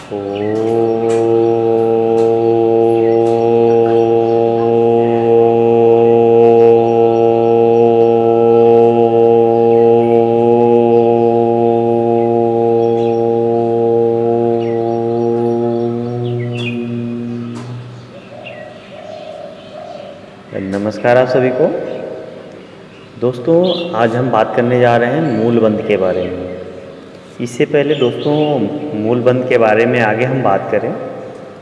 ओ नमस्कार आप सभी को। दोस्तों, आज हम बात करने जा रहे हैं मूलबंध के बारे में। इससे पहले दोस्तों, मूलबंध के बारे में आगे हम बात करें,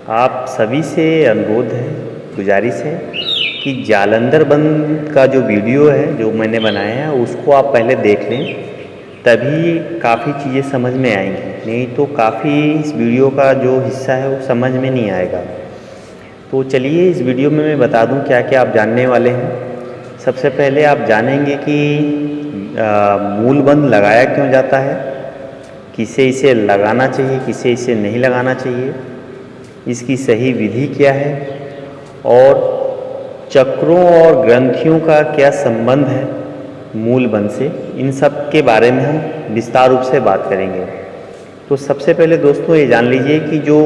आप सभी से अनुरोध है, गुजारिश है कि जालंधर बंध का जो वीडियो है जो मैंने बनाया है उसको आप पहले देख लें, तभी काफ़ी चीज़ें समझ में आएंगी। नहीं तो काफ़ी इस वीडियो का जो हिस्सा है वो समझ में नहीं आएगा। तो चलिए इस वीडियो में मैं बता दूं क्या क्या आप जानने वाले हैं। सबसे पहले आप जानेंगे कि मूलबंध लगाया क्यों जाता है, किसे इसे लगाना चाहिए, किसे इसे नहीं लगाना चाहिए, इसकी सही विधि क्या है और चक्रों और ग्रंथियों का क्या संबंध है मूलबंध से। इन सब के बारे में हम विस्तार रूप से बात करेंगे। तो सबसे पहले दोस्तों ये जान लीजिए कि जो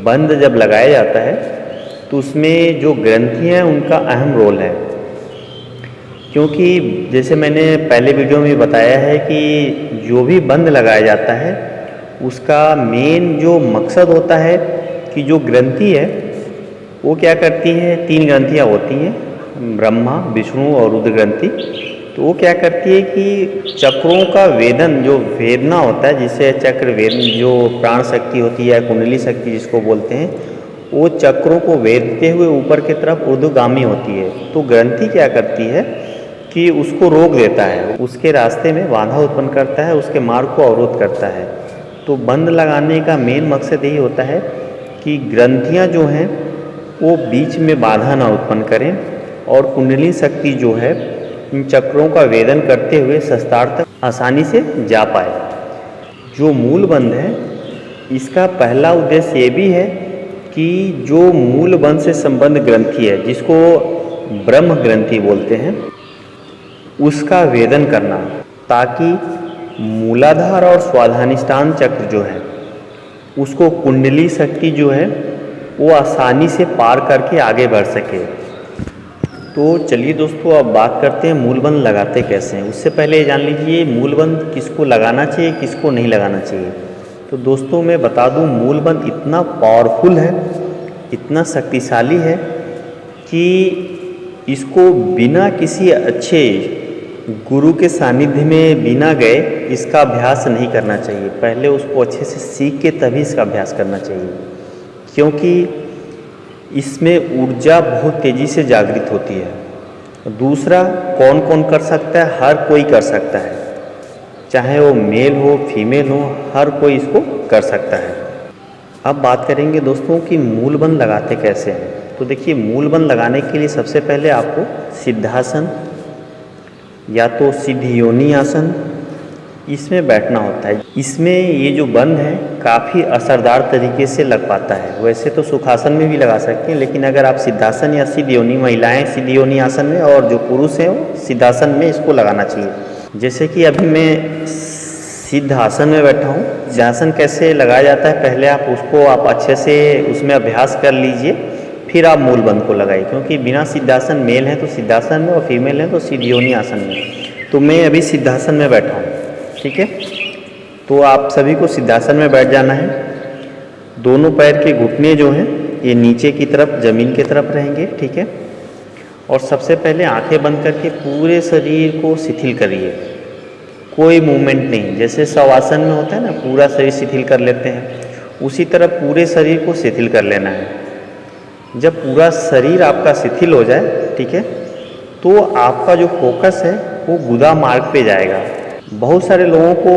बंध जब लगाया जाता है तो उसमें जो ग्रंथियाँ हैं उनका अहम रोल है, क्योंकि जैसे मैंने पहले वीडियो में बताया है कि जो भी बंध लगाया जाता है उसका मेन जो मकसद होता है कि जो ग्रंथि है वो क्या करती है, 3 ग्रंथियाँ होती हैं, ब्रह्मा, विष्णु और रुद्र ग्रंथि। तो वो क्या करती है कि चक्रों का वेदन, जो वेदना होता है जिसे चक्र वेदन, जो प्राण शक्ति होती है, कुंडली शक्ति जिसको बोलते हैं, वो चक्रों को वेदते हुए ऊपर की तरफ ऊर्ध्वगामी होती है। तो ग्रंथि क्या करती है कि उसको रोक देता है, उसके रास्ते में बाधा उत्पन्न करता है, उसके मार्ग को अवरोध करता है। तो बंध लगाने का मेन मकसद यही होता है कि ग्रंथियाँ जो हैं वो बीच में बाधा ना उत्पन्न करें और कुंडली शक्ति जो है इन चक्रों का वेदन करते हुए शस्त्रार्थ तक आसानी से जा पाए। जो मूलबंध है इसका पहला उद्देश्य ये भी है कि जो मूलबंध से संबंध ग्रंथि है, जिसको ब्रह्म ग्रंथि बोलते हैं, उसका वेदन करना, ताकि मूलाधार और स्वाधानिष्ठान चक्र जो है उसको कुंडली शक्ति जो है वो आसानी से पार करके आगे बढ़ सके। तो चलिए दोस्तों, अब बात करते हैं मूलबंध लगाते कैसे हैं। उससे पहले जान लीजिए मूलबंध किसको लगाना चाहिए, किसको नहीं लगाना चाहिए। तो दोस्तों मैं बता दूं, मूलबंध इतना पावरफुल है, इतना शक्तिशाली है कि इसको बिना किसी अच्छे गुरु के सानिध्य में बिना गए इसका अभ्यास नहीं करना चाहिए। पहले उसको अच्छे से सीख के तभी इसका अभ्यास करना चाहिए, क्योंकि इसमें ऊर्जा बहुत तेज़ी से जागृत होती है। दूसरा, कौन कौन कर सकता है? हर कोई कर सकता है, चाहे वो मेल हो फीमेल हो, हर कोई इसको कर सकता है। अब बात करेंगे दोस्तों कि मूलबंध लगाते कैसे हैं। तो देखिए, मूलबंध लगाने के लिए सबसे पहले आपको सिद्धासन या तो सिद्ध योनि आसन, इसमें बैठना होता है। इसमें ये जो बंध है काफ़ी असरदार तरीके से लग पाता है। वैसे तो सुखासन में भी लगा सकते हैं, लेकिन अगर आप सिद्धासन या सिद्ध योनि, महिलाएँ सिद्ध योनि आसन में और जो पुरुष हैं वो सिद्धासन में इसको लगाना चाहिए। जैसे कि अभी मैं सिद्धासन में बैठा हूँ। सिद्धासन कैसे लगाया जाता है, पहले आप उसको अच्छे से उसमें अभ्यास कर लीजिए, फिर आप मूलबंध को लगाइए। क्योंकि बिना सिद्धासन, मेल है तो सिद्धासन में और फीमेल है तो सिद्ध योनि आसन में। तो मैं अभी सिद्धासन में बैठा हूँ, ठीक है। तो आप सभी को सिद्धासन में बैठ जाना है। दोनों पैर के घुटने जो हैं ये नीचे की तरफ ज़मीन की तरफ रहेंगे, ठीक है। और सबसे पहले आंखें बंद करके पूरे शरीर को शिथिल करिए, कोई मूवमेंट नहीं। जैसे शवासन में होता है ना, पूरा शरीर शिथिल कर लेते हैं, उसी तरह पूरे शरीर को शिथिल कर लेना है। जब पूरा शरीर आपका शिथिल हो जाए, ठीक है, तो आपका जो फोकस है वो गुदा मार्ग पे जाएगा। बहुत सारे लोगों को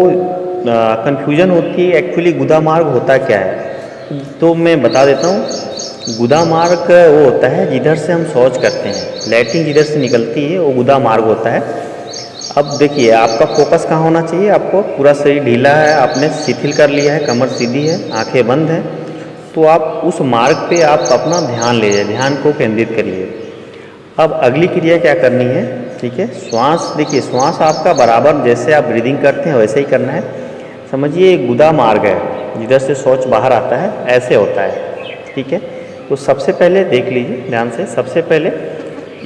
कन्फ्यूजन होती है एक्चुअली गुदा मार्ग होता क्या है। तो मैं बता देता हूँ। गुदा मार्ग वो होता है जिधर से हम शौच करते हैं, लैट्रिन जिधर से निकलती है वो गुदा मार्ग होता है। अब देखिए, आपका फोकस कहाँ होना चाहिए, आपको पूरा शरीर ढीला है, आपने शिथिल कर लिया है, कमर सीधी है, आंखें बंद है, तो आप उस मार्ग पे आप अपना ध्यान ले जाइए, ध्यान को केंद्रित करिए। अब अगली क्रिया क्या करनी है, ठीक है। श्वास, देखिए श्वास आपका बराबर जैसे आप ब्रीदिंग करते हैं वैसे ही करना है। समझिए गुदा मार्ग है, जिधर से शौच बाहर आता है ऐसे होता है, ठीक है। तो सबसे पहले देख लीजिए ध्यान से, सबसे पहले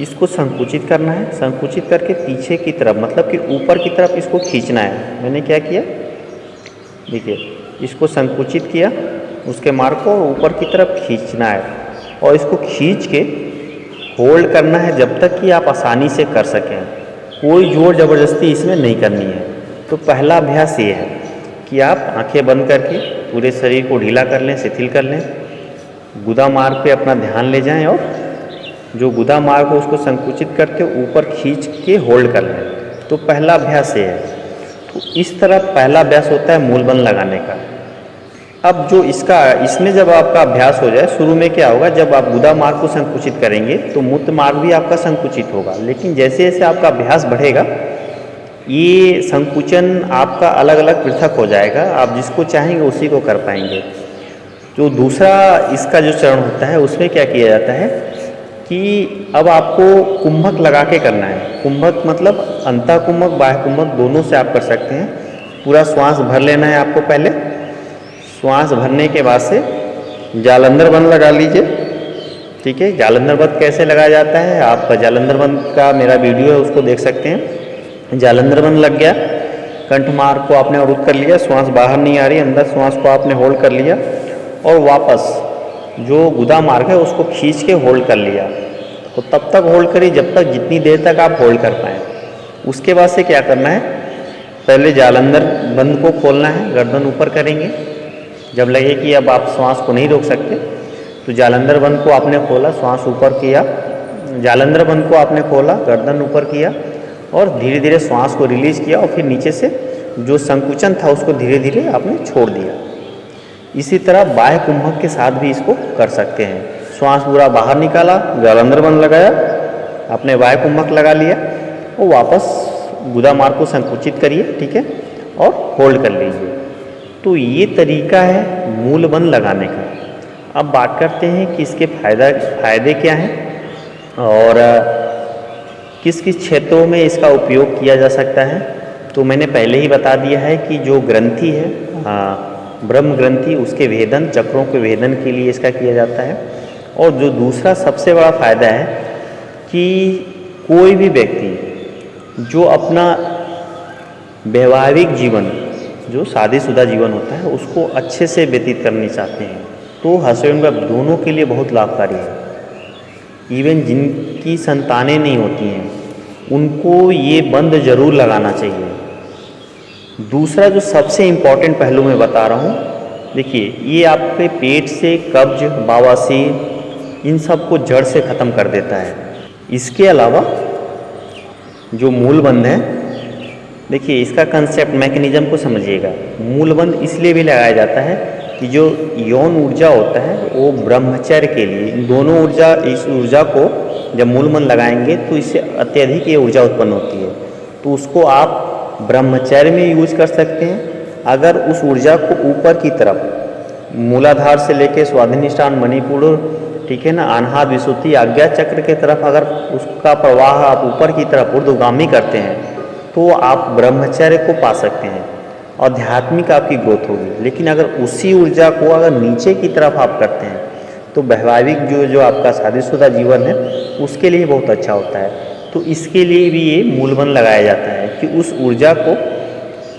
इसको संकुचित करना है। संकुचित करके पीछे की तरफ मतलब कि ऊपर की तरफ इसको खींचना है। मैंने क्या किया, देखिए इसको संकुचित किया, उसके मार्ग को ऊपर की तरफ खींचना है और इसको खींच के होल्ड करना है जब तक कि आप आसानी से कर सकें। कोई जोर ज़बरदस्ती इसमें नहीं करनी है। तो पहला अभ्यास ये है कि आप आंखें बंद करके पूरे शरीर को ढीला कर लें, शिथिल कर लें, गुदा मार्ग पे अपना ध्यान ले जाएं और जो गुदा मार्ग हो उसको संकुचित करके ऊपर खींच के होल्ड कर लें। तो पहला अभ्यास ये है। तो इस तरह पहला अभ्यास होता है मूलबंध लगाने का। अब जो इसमें जब आपका अभ्यास हो जाए, शुरू में क्या होगा, जब आप गुदा मार्ग को संकुचित करेंगे तो मूत्र मार्ग भी आपका संकुचित होगा। लेकिन जैसे जैसे आपका अभ्यास बढ़ेगा ये संकुचन आपका अलग अलग पृथक हो जाएगा। आप जिसको चाहेंगे उसी को कर पाएंगे। जो दूसरा इसका जो चरण होता है उसमें क्या किया जाता है कि अब आपको कुंभक लगा के करना है। कुंभक मतलब अंतः कुंभक बाह्य कुंभक दोनों से आप कर सकते हैं। पूरा श्वास भर लेना है आपको। पहले श्वास भरने के बाद से जालंधर बंध लगा लीजिए, ठीक है। जालंधर बंध कैसे लगाया जाता है, आप जालंधर बंध का मेरा वीडियो है उसको देख सकते हैं। जालंधर बंध लग गया, कंठ मार्ग को आपने अवरुद्ध कर लिया, श्वास बाहर नहीं आ रही, अंदर श्वास को आपने होल्ड कर लिया और वापस जो गुदा मार्ग है उसको खींच के होल्ड कर लिया। तो तब तक होल्ड करिए जब तक जितनी देर तक आप होल्ड कर पाएँ। उसके बाद से क्या करना है, पहले जालंधर बंध को खोलना है, गर्दन ऊपर करेंगे। जब लगे कि अब आप श्वास को नहीं रोक सकते तो जालंधर बंध को आपने खोला, श्वास ऊपर किया, जालंधर बंध को आपने खोला, गर्दन ऊपर किया और धीरे धीरे श्वास को रिलीज किया और फिर नीचे से जो संकुचन था उसको धीरे धीरे आपने छोड़ दिया। इसी तरह बाह्य कुंभक के साथ भी इसको कर सकते हैं। श्वास पूरा बाहर निकाला, जालंधर बंध लगाया, आपने बाह्य कुंभक लगा लिया और वापस गुदा मार्ग को संकुचित करिए, ठीक है, और होल्ड कर लीजिए। तो ये तरीका है मूल बंध लगाने का। अब बात करते हैं कि इसके फायदे क्या हैं और किस किस क्षेत्रों में इसका उपयोग किया जा सकता है। तो मैंने पहले ही बता दिया है कि जो ग्रंथि है ब्रह्म ग्रंथि, उसके वेदन, चक्रों के वेदन के लिए इसका किया जाता है। और जो दूसरा सबसे बड़ा फायदा है कि कोई भी व्यक्ति जो अपना वैवाहिक जीवन, जो शादीशुदा जीवन होता है, उसको अच्छे से व्यतीत करनी चाहते हैं तो हस्बैंड वाइफ दोनों के लिए बहुत लाभकारी है। इवन जिनकी संतानें नहीं होती हैं उनको ये बंध जरूर लगाना चाहिए। दूसरा जो सबसे इम्पॉर्टेंट पहलू मैं बता रहा हूँ, देखिए ये आपके पेट से कब्ज, बवासीर, इन सब को जड़ से ख़त्म कर देता है। इसके अलावा जो मूलबंध है, देखिए इसका कंसेप्ट मैकेनिज्म को समझिएगा। मूलबंध इसलिए भी लगाया जाता है कि जो यौन ऊर्जा होता है वो ब्रह्मचर्य के लिए, दोनों ऊर्जा, इस ऊर्जा को जब मूलबंध लगाएंगे तो इससे अत्यधिक ये ऊर्जा उत्पन्न होती है। तो उसको आप ब्रह्मचर्य में यूज कर सकते हैं। अगर उस ऊर्जा को ऊपर की तरफ मूलाधार से लेके स्वाधिष्ठान मणिपुर, ठीक है ना, अनाहत विसुप्ति आज्ञा चक्र के तरफ अगर उसका प्रवाह आप ऊपर की तरफ ऊर्ध्वगामी करते हैं तो आप ब्रह्मचर्य को पा सकते हैं, आध्यात्मिक आपकी ग्रोथ होगी। लेकिन अगर उसी ऊर्जा को अगर नीचे की तरफ आप करते हैं तो वैवाहिक जो आपका शादीशुदा जीवन है उसके लिए बहुत अच्छा होता है। तो इसके लिए भी ये मूलबंध लगाया जाता है कि उस ऊर्जा को,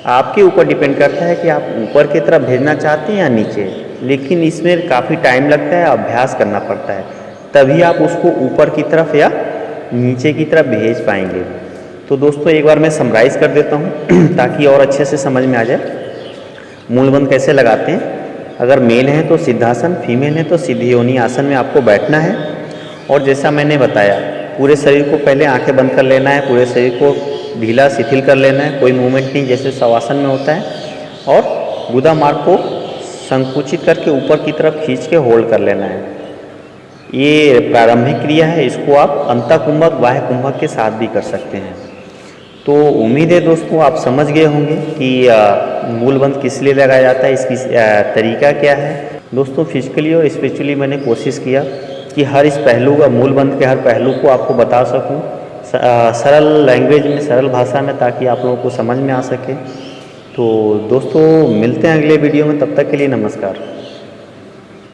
आपके ऊपर डिपेंड करता है कि आप ऊपर की तरफ भेजना चाहते हैं या नीचे। लेकिन इसमें काफ़ी टाइम लगता है, अभ्यास करना पड़ता है, तभी आप उसको ऊपर की तरफ या नीचे की तरफ भेज पाएंगे। तो दोस्तों एक बार मैं समराइज़ कर देता हूँ ताकि और अच्छे से समझ में आ जाए मूलबंध कैसे लगाते हैं। अगर मेल है तो सिद्धासन, फीमेल है तो सीधी योनि आसन में आपको बैठना है। और जैसा मैंने बताया पूरे शरीर को पहले आंखें बंद कर लेना है, पूरे शरीर को ढीला शिथिल कर लेना है, कोई मूवमेंट नहीं जैसे शवासन में होता है। और गुदा मार्ग को संकुचित करके ऊपर की तरफ खींच के होल्ड कर लेना है। ये प्रारंभिक क्रिया है, इसको आप अंतः कुंभक, बाह्य कुंभक के साथ भी कर सकते हैं। तो उम्मीद है दोस्तों आप समझ गए होंगे कि मूलबंध किस लिए लगाया जाता है, इसकी तरीका क्या है। दोस्तों फिजिकली और स्पिरिचुअली मैंने कोशिश किया कि हर इस पहलू का, मूलबंध के हर पहलू को आपको बता सकूं सरल लैंग्वेज में, सरल भाषा में, ताकि आप लोगों को समझ में आ सके। तो दोस्तों मिलते हैं अगले वीडियो में, तब तक के लिए नमस्कार।